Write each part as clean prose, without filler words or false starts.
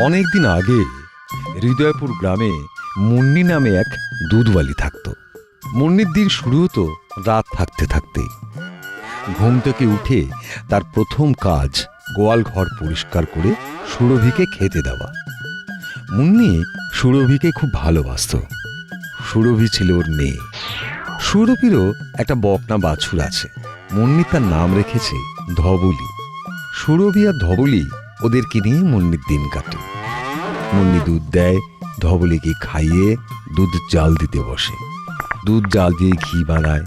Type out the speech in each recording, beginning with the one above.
অনেকদিন আগে হৃদয়পুর গ্রামে মুন্নি নামে এক দুধওয়ালি থাকত। মুন্নির দিন শুরু হতো রাত থাকতে থাকতে। ঘুম থেকে উঠে তার প্রথম কাজ গোয়াল ঘর পরিষ্কার করে সুরভিকে খেতে দেওয়া। মুন্নি সুরভিকে খুব ভালোবাসত। সুরভি ছিল ওর মেয়ে। সুরভিরও একটা বকনা বাছুর আছে। মুন্নি তার নাম রেখেছে ধবলি। সুরভি আর ধবলি ওদেরকে নিয়ে মুন্নির দিন কাটে। মুন্নি দুধ দেয়, ধবলিকে খাইয়ে দুধ জাল দিতে বসে। দুধ জাল দিয়ে ঘি বানায়।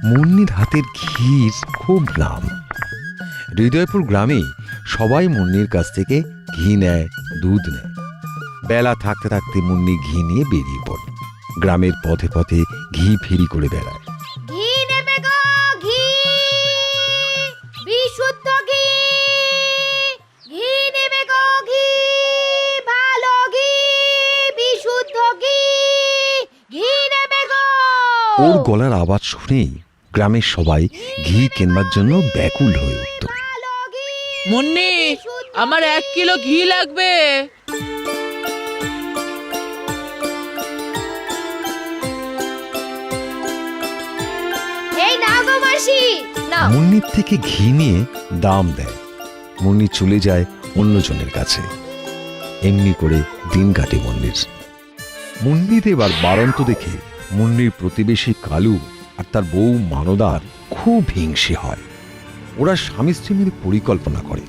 মুন্নির হাতের ঘির খুব নাম। হৃদয়পুর গ্রামে সবাই মুন্নির কাছ থেকে ঘি নেয়, দুধ নেয়। বেলা থাকতে থাকতে মুন্নি ঘি নিয়ে বেরিয়ে পড়ে। গ্রামের পথে পথে ঘি ফেরি করে বেড়ায়। ঘি নেবে গো, ঘি, বিশুদ্ধ ঘি, ঘি নেবে গো, ঘি, ভালো ঘি, বিশুদ্ধ ঘি, ঘি নেবে গো। ওর গলার আওয়াজ শুনেই গ্রামের সবাই ঘি কেনবার জন্য ব্যাকুল হয়ে উঠত। মুন্নি, আমার 1 কিলো ঘি লাগবে। এই নাও গো মাসি, নাও। মুন্নির থেকে ঘি নিয়ে দাম দেয়। মুন্নি চলে যায় অন্যজনের কাছে। এমনি করে দিন কাটে মুন্নির। মুন্নির এবার বারন্ত দেখে মুন্নির প্রতিবেশী কালু আর তার বউ মানদার খুব হিংসে হয়। ওরা স্বামী স্ত্রী মিলে পরিকল্পনা করে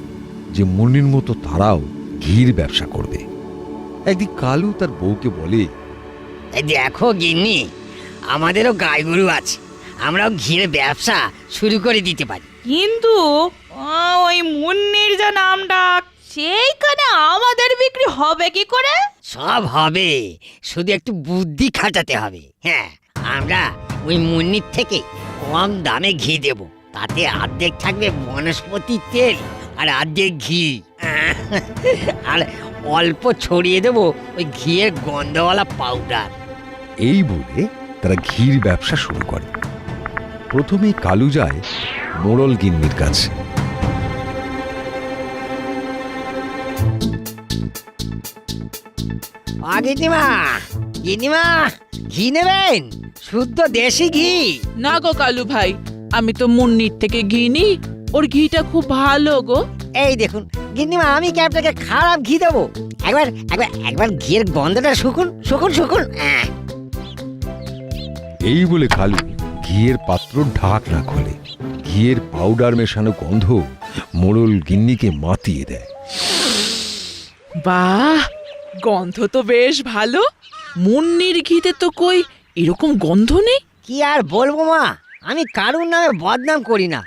যে মুন্নির মতো তারাও ঘির ব্যবসা করবে। একদিন কালু তার বউকে বলে, দেখো গিন্নি, আমাদেরও গাই গরু আছে, আমরাও ঘিরে ব্যবসা শুরু করে দিতে পারি। কিন্তু ওই মুন্নির যা নাম ডাক, সেইখানে আমাদের বিক্রি হবে কি করে? সব হবে, শুধু একটু বুদ্ধি খাটাতে হবে। হ্যাঁ, আমরা ওই মুন্নির থেকে কম দামে ঘি দেব। তাতে অর্ধেক থাকবে বনস্পতি তেল আর অর্ধেক ঘি। আর অল্প ছড়িয়ে দেব ওই ঘিয়ের গন্ধওয়ালা পাউডার। এই বলে তারা ঘির ব্যবসা শুরু করে। প্রথমে কালু যায় মোড়ল গিন্নির কাছে। গিন্নিমা, গিন্নিমা, ঘি নেবেন? শুদ্ধ দেশি ঘি। না গো কালু ভাই, আমি তো মুন্নির থেকে ঘি নিই, ওর ঘিটা খুব ভালো গো। এই দেখুন গিন্নিমা, আমি কি আপনাকে খারাপ ঘি দেবো? একবার একবার একবার ঘিয়ের গন্ধটা শুকুন, শুকুন, শুকুন। এই বলে কালু ঘিয়ের পাত্র ঢাকনা খোলে। ঘিয়ের পাউডার মেশানো গন্ধ মোড়ল গিন্নিকে মাতিয়ে দেয়। বাহ, গন্ধ তো বেশ ভালো। মুন্নির ঘিতে তো কই এরকম গন্ধ নেই। কি আর বলবো মা, আমি কারুর নামে বদনাম করি না,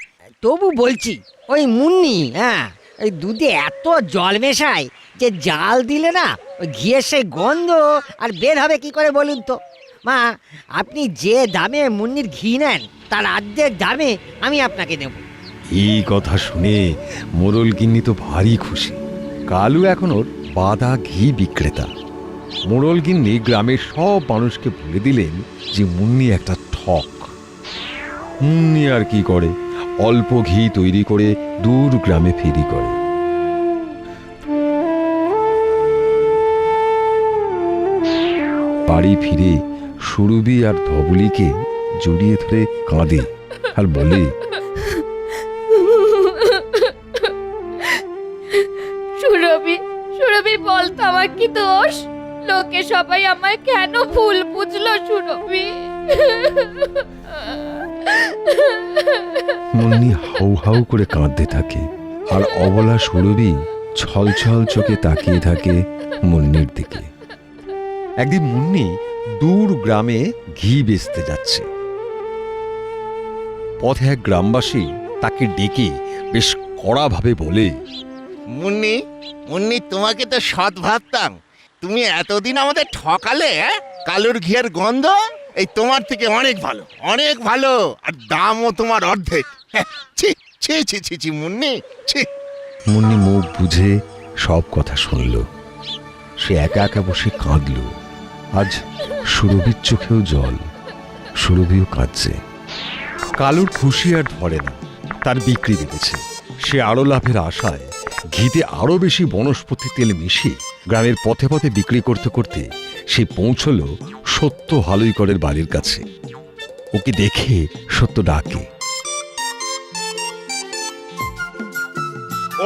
তবু বলছি ওই মুন্নি ওই দুধে এত জল মেশায় যে জাল দিলে না ওই ঘিয়ের সেই গন্ধ আর বের হবে কি করে বলুন তো? মা, আপনি যে দামে মুন্নির ঘি নেন তার অর্ধেক দামে আমি আপনাকে দেব। এই কথা শুনে মোড়ল গিন্নি তো ভারী খুশি। কালু এখন ওর বাঁধা ঘি বিক্রেতা। মোড়ল গিন্নি গ্রামের সব মানুষকে বলে দিলেন যে মুন্নি একটা ঠক। মুন্নি আর কি করে, অল্প ঘি তৈরি করে দূর গ্রামে ফেরি করে। বাড়ি ফিরে সুরভি আর ধবলিকে জড়িয়ে ধরে কাঁদে আর বলে, সুরভি, সুরভি, বলতো আমার কি দোষ? লোকে সবাই আমায় কেন ভুল বুঝলো সুরভি? মুন্নি হাউ হাউ করে কাঁদতে থাকে আর অবলা সুরভি ছল ছল চোখে তাকিয়ে থাকে মুন্নির দিকে। একদিন মুন্নি দূর গ্রামে ঘি বেচতে যাচ্ছে। পথে এক গ্রামবাসী তাকে ডেকে বেশ কড়াভাবে বলে, মুন্নি, মুন্নি, তোমাকে তো সৎ ভাবতাম, তুমি এতদিন আমাদের ঠকালে। কালুর ঘিয়ের গন্ধ এই তোমার থেকে অনেক ভালো, অনেক ভালো, আর দামও তোমার অর্ধেক। ছি ছি ছি ছি ছি মুন্নি, ছি। মুন্নি মুখ বুঝে সব কথা শুনল। সে একা একা বসে কাঁদল। আজ সুরভির চোখেও জল, সুরভিও কাঁদছে। কালুর খুশি আর ধরে না। তার বিক্রি বেড়েছে। সে আরো লাভের আশায় ঘিতে আরো বেশি বনস্পতি তেল মিশিয়ে গ্রামের পথে পথে বিক্রি করতে করতে সে পৌঁছলো সত্য হালুইকরের বাড়ির কাছে। ওকে দেখে সত্য ডাকে,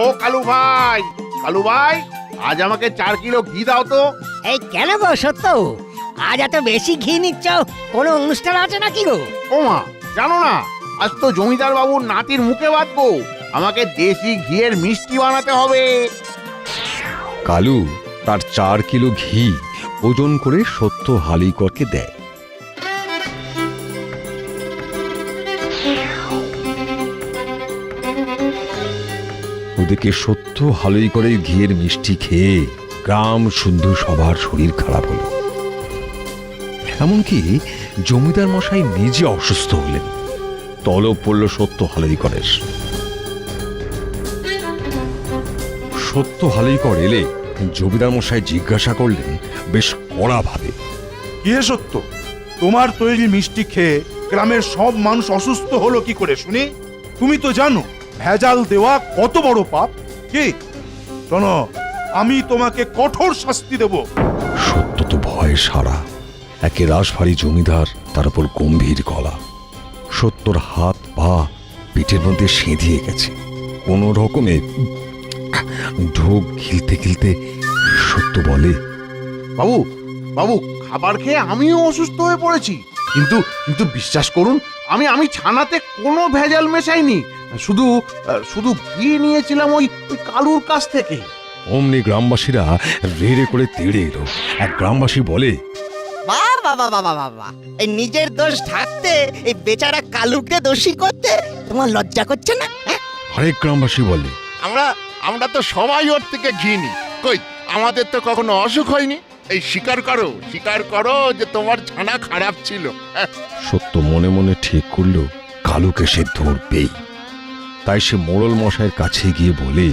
ও কালু ভাই, কালু ভাই, আজ আমাকে 4 কিলো ঘি দাও তো। এই কেন গো সত্য, আজ এত বেশি ঘি নিচ্ছ? কোনো অনুষ্ঠান আছে নাকি গো? ওমা, জানো না আজ তো জমিদার বাবুর নাতির মুখে বাঁধবো, আমাকে দেশি ঘিয়ের মিষ্টি বানাতে হবে। কালু তার 4 কিলো ঘি ওজন করে সত্য হালুইকরকে দেয়। ওদিকে সত্য হালুইকরের ঘিয়ের মিষ্টি খেয়ে গ্রাম শুদ্ধ সবার শরীর খারাপ হলো। এমনকি জমিদার মশাই নিজে অসুস্থ হলেন। তলব পড়ল সত্য হালুইকরের। সত্য হালুইকর এলে জমিদার মশাই জিজ্ঞাসা করলেন বেশ কড়া ভাবে, কি হে সত্য, তোমার তৈরি মিষ্টি খেয়ে গ্রামের সব মানুষ অসুস্থ হলো কি করে শুনি? তুমি তো জানো ভেজাল দেওয়া কত বড় পাপ। কি শোনো, আমি তোমাকে কঠোর শাস্তি দেব। সত্য তো ভয়ে সারা। একে রাশভারী জমিদার, তার উপর গম্ভীর গলা। সত্যর হাত পা পিঠের মধ্যে সেঁধিয়ে গেছে। কোন রকমে ঢোক গিলতে গিলতে সত্য বলে, বাবু, বাবু, খাবার খেয়ে আমিও অসুস্থ হয়ে পড়েছি, কিন্তু কিন্তু বিশ্বাস করুন, আমি ছানাতে কোনো ভেজাল মেশাইনি, শুধু শুধু ঘি নিয়েছিলাম ওই কালুর কাছ থেকে। অমনি গ্রামবাসীরা রেড়ে করে তেড়ে এলো। এক গ্রামবাসী বলে, বাবা বাবা বাবা, এই নিজের দোষ ঢাকতে এই বেচারা কালুকে দোষী করতে তোমার লজ্জা করছে না? আরেক গ্রামবাসী বলে, আমরা তো সবাই ওর থেকে ঘি নিই, কই আমাদের তো কখনো অসুখ হয়নি। এই স্বীকার করো যে তোমার ছানা খারাপ ছিল। সত্য মনে মনে ঠিক করলো কালুকে সে ধরবেই। তাই সে মোড়ল মশাইয়ের কাছে গিয়ে বলে,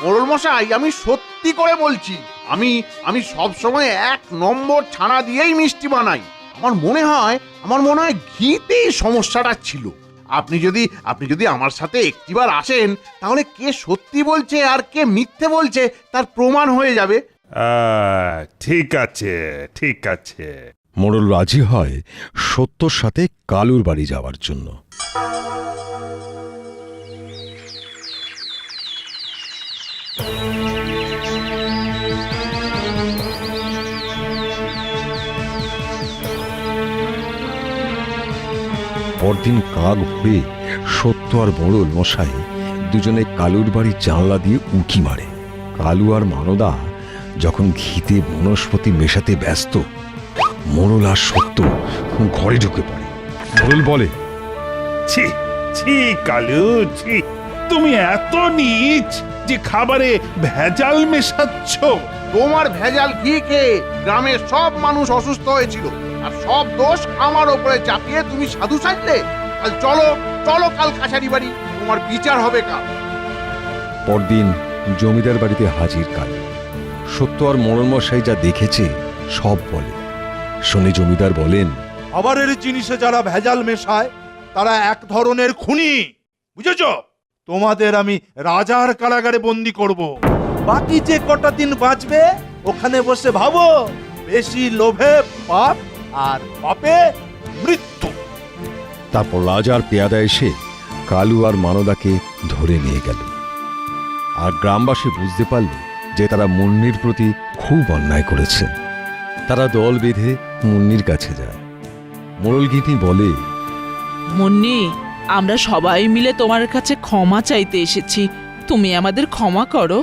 মোড়ল মশাই, আমি সত্যি করে বলছি, আমি সব সময় 1 নম্বর ছানা দিয়েই মিষ্টি বানাই। আমার মনে হয় ঘিতেই সমস্যাটা ছিল। আপনি যদি আমার সাথে একটিবার আসেন, তাহলে কে সত্যি বলছে আর কে মিথ্যে বলছে তার প্রমাণ হয়ে যাবে। ঠিক আছে, ঠিক আছে। মোড়ল রাজি হয় সত্যর সাথে কালুর বাড়ি যাওয়ার জন্য। পরদিন কাক ভরে সত্য আর মোড়ল মশাই দুজনে কালুর বাড়ির জানলা দিয়ে উঁকি মারে। কালু আর মানদা যখন ঘিতে বনস্পতি মেশাতে ব্যস্ত, মোড়ল আর সত্য ঘরে ঢুকে পড়ে। মোড়ল বলে, ছি ছি কালু, ছি, তুমি এত নীচ যে খাবারে ভেজাল মেশাচ্ছ। তোমার ভেজাল ঘি খেয়ে গ্রামের সব মানুষ অসুস্থ হয়েছিল, আর সব দোষ আমার ওপরে চাপিয়ে তুমি সাধু সাজলে। কাল চলো কাল কাছারি বাড়ি, তোমার বিচার হবে কাল। পরদিন জমিদার বাড়িতে হাজির কালু। সত্য আর মোড়ল মশাই যা দেখেছে সব বলে। শুনে জমিদার বলেন, খাবারের জিনিসে যারা ভেজাল মেশায় তারা এক ধরনের খুনি, বুঝেছ? তোমাদের আমি রাজার কারাগারে বন্দি করব। বাকি যে কটা দিন বাঁচবে ওখানে বসে ভাবো, বেশি লোভে পাপ আর পাপে মৃত্যু। তারপর রাজার পেয়াদা এসে কালু আর মানদাকে ধরে নিয়ে গেল। আর গ্রামবাসী বুঝতে পারল যে তারা মুন্নির প্রতি খুব অন্যায় করেছে। তারা দল বেঁধে মুন্নির কাছে যায়। মোড়লগিনি বলে, মুন্নি, আমরা সবাই মিলে তোমার কাছে ক্ষমা চাইতে এসেছি, তুমি আমাদের ক্ষমা করো।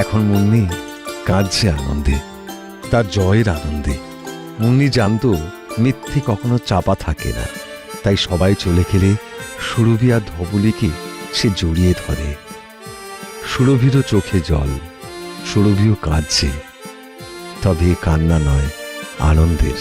এখন মুন্নি কাঁদছে আনন্দে, তার জয়ের আনন্দে। মুন্নি জানতো মিথ্যে কখনো চাপা থাকে না, তাই সবাই চলে গেলে সুরভি আর ধবলিকে সে জড়িয়ে ধরে। সুরভিরও চোখে জল, সুরভিও কাঁদছে, তবে কান্না নয়, আনন্দের।